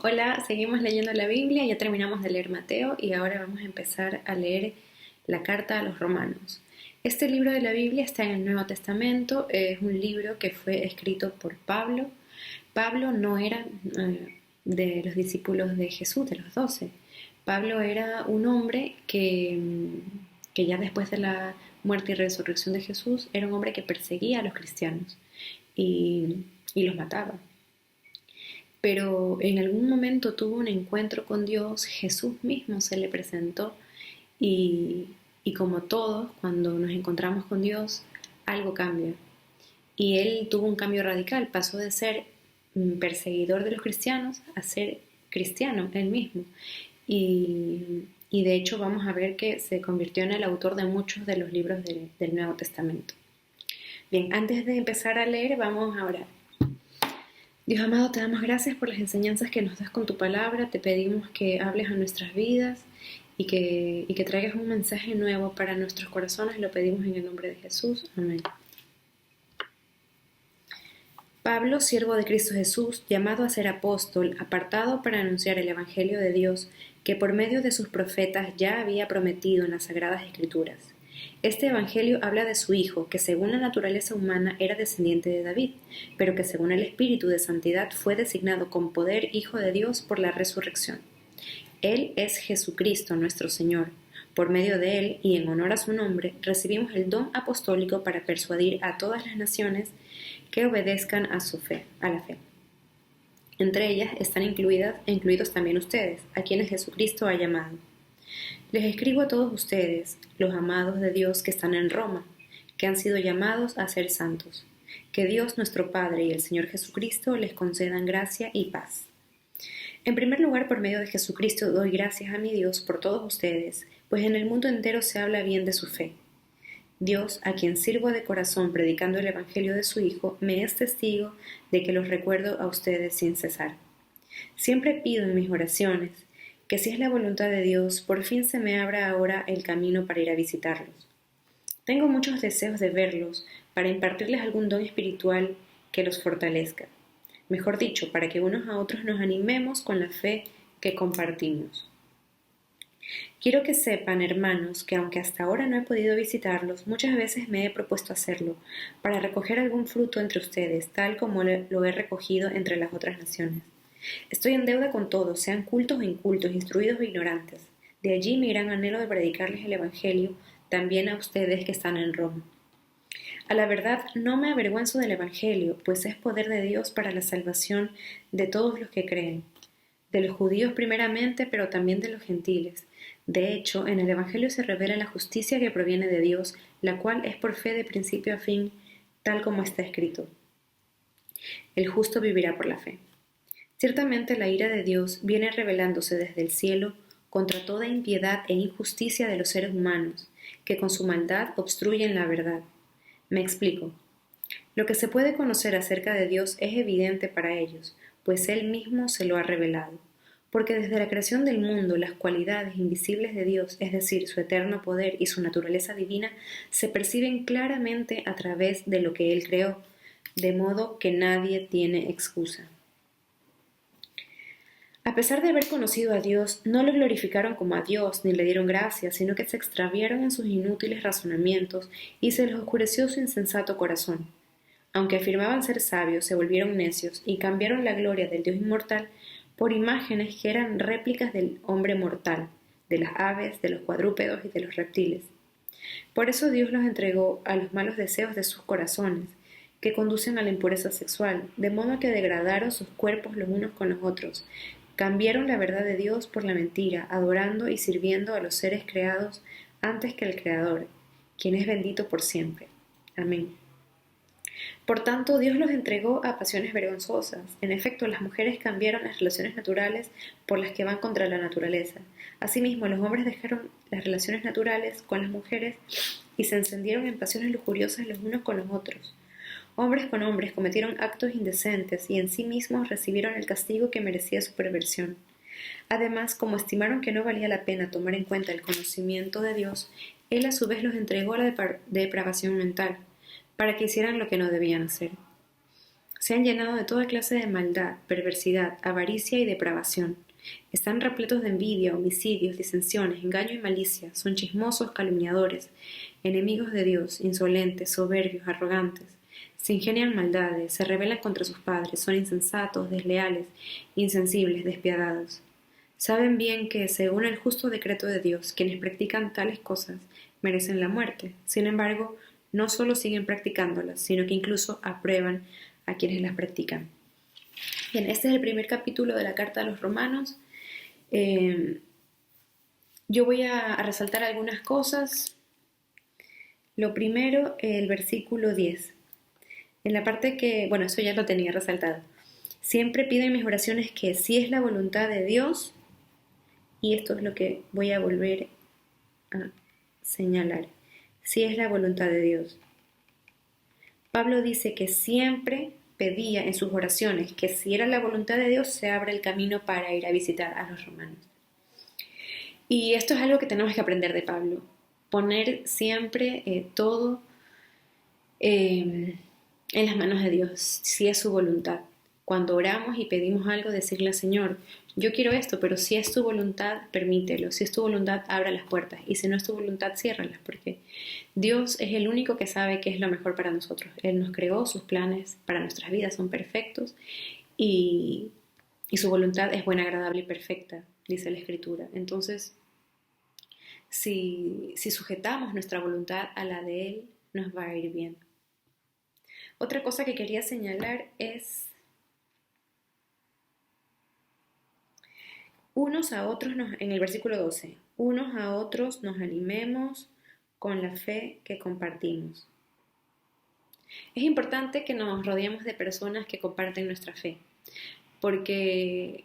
Hola, seguimos leyendo la Biblia, ya terminamos de leer Mateo y ahora vamos a empezar a leer la carta a los Romanos. Este libro de la Biblia está en el Nuevo Testamento, es un libro que fue escrito por Pablo. Pablo no era de los discípulos de Jesús, de los 12. Pablo era un hombre que ya después de la muerte y resurrección de Jesús era un hombre que perseguía a los cristianos y los mataba. Pero en algún momento tuvo un encuentro con Dios, Jesús mismo se le presentó y, y como todos, cuando nos encontramos con Dios, algo cambia. Y él tuvo un cambio radical, pasó de ser perseguidor de los cristianos a ser cristiano él mismo. Y de hecho vamos a ver que se convirtió en el autor de muchos de los libros del Nuevo Testamento. Bien, antes de empezar a leer, vamos a orar. Dios amado, te damos gracias por las enseñanzas que nos das con tu palabra. Te pedimos que hables a nuestras vidas y que traigas un mensaje nuevo para nuestros corazones. Lo pedimos en el nombre de Jesús. Amén. Pablo, siervo de Cristo Jesús, llamado a ser apóstol, apartado para anunciar el Evangelio de Dios, que por medio de sus profetas ya había prometido en las Sagradas Escrituras. Este Evangelio habla de su Hijo, que según la naturaleza humana era descendiente de David, pero que según el Espíritu de Santidad fue designado con poder Hijo de Dios por la resurrección. Él es Jesucristo nuestro Señor. Por medio de Él y en honor a su nombre, recibimos el don apostólico para persuadir a todas las naciones que obedezcan a la fe. Entre ellas están incluidos también ustedes, a quienes Jesucristo ha llamado. Les escribo a todos ustedes, los amados de Dios que están en Roma, que han sido llamados a ser santos. Que Dios nuestro Padre y el Señor Jesucristo les concedan gracia y paz. En primer lugar, por medio de Jesucristo doy gracias a mi Dios por todos ustedes, pues en el mundo entero se habla bien de su fe. Dios, a quien sirvo de corazón predicando el Evangelio de su Hijo, me es testigo de que los recuerdo a ustedes sin cesar. Siempre pido en mis oraciones que si es la voluntad de Dios, por fin se me abra ahora el camino para ir a visitarlos. Tengo muchos deseos de verlos, para impartirles algún don espiritual que los fortalezca. Mejor dicho, para que unos a otros nos animemos con la fe que compartimos. Quiero que sepan, hermanos, que aunque hasta ahora no he podido visitarlos, muchas veces me he propuesto hacerlo, para recoger algún fruto entre ustedes, tal como lo he recogido entre las otras naciones. Estoy en deuda con todos, sean cultos o incultos, instruidos o ignorantes. De allí mi gran anhelo de predicarles el Evangelio también a ustedes que están en Roma. A la verdad, no me avergüenzo del Evangelio, pues es poder de Dios para la salvación de todos los que creen, de los judíos primeramente, pero también de los gentiles. De hecho, en el Evangelio se revela la justicia que proviene de Dios, la cual es por fe de principio a fin, tal como está escrito. El justo vivirá por la fe. Ciertamente la ira de Dios viene revelándose desde el cielo contra toda impiedad e injusticia de los seres humanos, que con su maldad obstruyen la verdad. Me explico. Lo que se puede conocer acerca de Dios es evidente para ellos, pues Él mismo se lo ha revelado. Porque desde la creación del mundo las cualidades invisibles de Dios, es decir, su eterno poder y su naturaleza divina, se perciben claramente a través de lo que Él creó, de modo que nadie tiene excusa. A pesar de haber conocido a Dios, no lo glorificaron como a Dios ni le dieron gracias, sino que se extraviaron en sus inútiles razonamientos y se les oscureció su insensato corazón. Aunque afirmaban ser sabios, se volvieron necios y cambiaron la gloria del Dios inmortal por imágenes que eran réplicas del hombre mortal, de las aves, de los cuadrúpedos y de los reptiles. Por eso Dios los entregó a los malos deseos de sus corazones, que conducen a la impureza sexual, de modo que degradaron sus cuerpos los unos con los otros, cambiaron la verdad de Dios por la mentira, adorando y sirviendo a los seres creados antes que al Creador, quien es bendito por siempre. Amén. Por tanto, Dios los entregó a pasiones vergonzosas. En efecto, las mujeres cambiaron las relaciones naturales por las que van contra la naturaleza. Asimismo, los hombres dejaron las relaciones naturales con las mujeres y se encendieron en pasiones lujuriosas los unos con los otros. Hombres con hombres cometieron actos indecentes y en sí mismos recibieron el castigo que merecía su perversión. Además, como estimaron que no valía la pena tomar en cuenta el conocimiento de Dios, Él a su vez los entregó a la depravación mental, para que hicieran lo que no debían hacer. Se han llenado de toda clase de maldad, perversidad, avaricia y depravación. Están repletos de envidia, homicidios, disensiones, engaño y malicia. Son chismosos, calumniadores, enemigos de Dios, insolentes, soberbios, arrogantes. Se ingenian maldades, se rebelan contra sus padres, son insensatos, desleales, insensibles, despiadados. Saben bien que, según el justo decreto de Dios, quienes practican tales cosas merecen la muerte. Sin embargo, no solo siguen practicándolas, sino que incluso aprueban a quienes las practican. Bien, este es el primer capítulo de la Carta a los Romanos. Yo voy a resaltar algunas cosas. Lo primero, el versículo 10. En la parte que, bueno, eso ya lo tenía resaltado. Siempre pido en mis oraciones que si es la voluntad de Dios, y esto es lo que voy a volver a señalar, si es la voluntad de Dios. Pablo dice que siempre pedía en sus oraciones que si era la voluntad de Dios se abra el camino para ir a visitar a los romanos. Y esto es algo que tenemos que aprender de Pablo, poner siempre todo en las manos de Dios, si es su voluntad. Cuando oramos y pedimos algo, decirle al Señor, yo quiero esto, pero si es tu voluntad, permítelo. Si es tu voluntad, abra las puertas. Y si no es tu voluntad, ciérralas, porque Dios es el único que sabe qué es lo mejor para nosotros. Él nos creó, sus planes para nuestras vidas son perfectos y su voluntad es buena, agradable y perfecta, dice la Escritura. Entonces, si sujetamos nuestra voluntad a la de Él, nos va a ir bien. Otra cosa que quería señalar es unos a otros, en el versículo 12, unos a otros nos animemos con la fe que compartimos. Es importante que nos rodeemos de personas que comparten nuestra fe, porque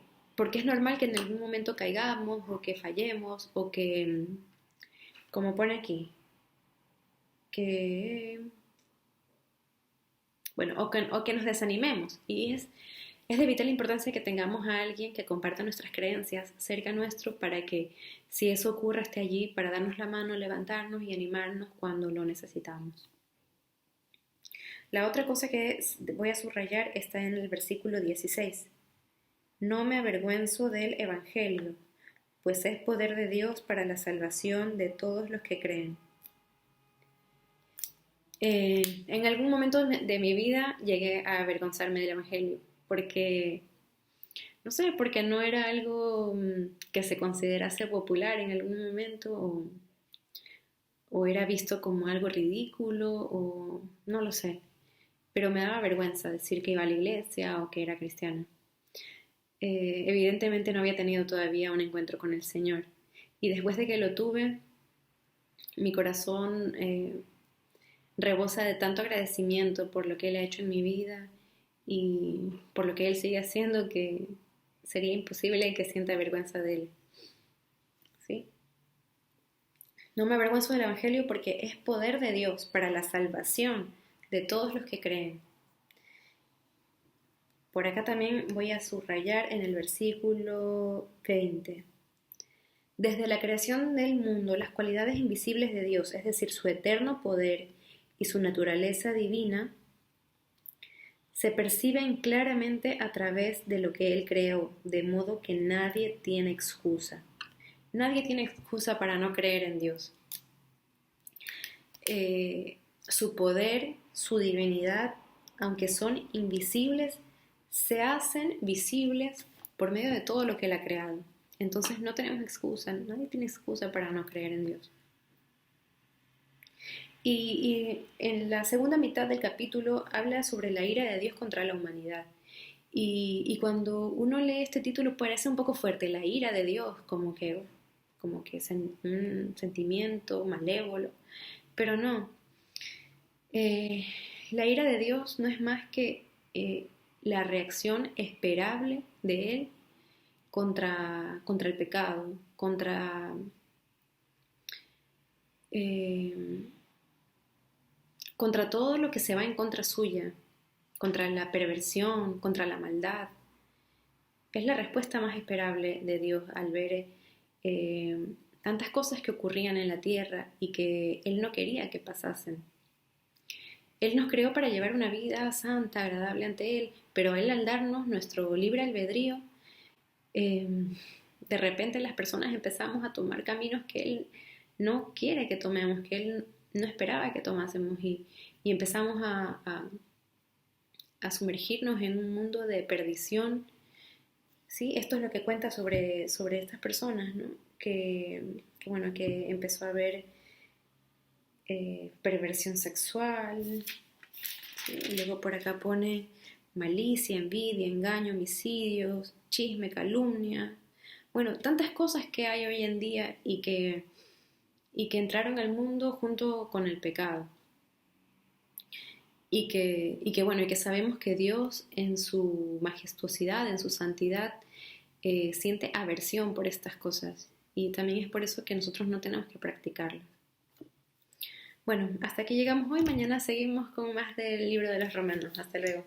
es normal que en algún momento caigamos o que fallemos o que, como pone aquí, que, bueno, o que nos desanimemos. Y es de vital importancia que tengamos a alguien que comparta nuestras creencias cerca nuestro para que, si eso ocurra, esté allí para darnos la mano, levantarnos y animarnos cuando lo necesitamos. La otra cosa que voy a subrayar está en el versículo 16. No me avergüenzo del Evangelio, pues es poder de Dios para la salvación de todos los que creen. En algún momento de mi vida llegué a avergonzarme del Evangelio, porque, no sé, porque no era algo que se considerase popular en algún momento o era visto como algo ridículo o no lo sé, pero me daba vergüenza decir que iba a la iglesia o que era cristiana. Evidentemente no había tenido todavía un encuentro con el Señor y después de que lo tuve, mi corazón rebosa de tanto agradecimiento por lo que Él ha hecho en mi vida y por lo que Él sigue haciendo que sería imposible que sienta vergüenza de Él. ¿Sí? No me avergüenzo del Evangelio porque es poder de Dios para la salvación de todos los que creen. Por acá también voy a subrayar en el versículo 20. Desde la creación del mundo, las cualidades invisibles de Dios, es decir, su eterno poder y su naturaleza divina, se perciben claramente a través de lo que Él creó, de modo que nadie tiene excusa. Nadie tiene excusa para no creer en Dios. Su poder, su divinidad, aunque son invisibles, se hacen visibles por medio de todo lo que Él ha creado. Entonces no tenemos excusa, nadie tiene excusa para no creer en Dios. Y en la segunda mitad del capítulo habla sobre la ira de Dios contra la humanidad. Y cuando uno lee este título parece un poco fuerte, la ira de Dios, como que es un sentimiento malévolo, pero no. La ira de Dios no es más que la reacción esperable de Él contra el pecado, eh, contra todo lo que se va en contra suya, contra la perversión, contra la maldad. Es la respuesta más esperable de Dios al ver tantas cosas que ocurrían en la tierra y que Él no quería que pasasen. Él nos creó para llevar una vida santa, agradable ante Él, pero Él al darnos nuestro libre albedrío, eh, de repente las personas empezamos a tomar caminos que Él no quiere que tomemos, que Él no esperaba que tomásemos y empezamos a sumergirnos en un mundo de perdición. ¿Sí? Esto es lo que cuenta sobre estas personas, ¿no? Bueno, que empezó a haber perversión sexual, ¿sí? Luego por acá pone malicia, envidia, engaño, homicidios, chisme, calumnia. Bueno, tantas cosas que hay hoy en día y que entraron al mundo junto con el pecado. Y que sabemos que Dios en su majestuosidad, en su santidad, siente aversión por estas cosas. Y también es por eso que nosotros no tenemos que practicarlas. Bueno, hasta aquí llegamos hoy. Mañana seguimos con más del libro de los Romanos. Hasta luego.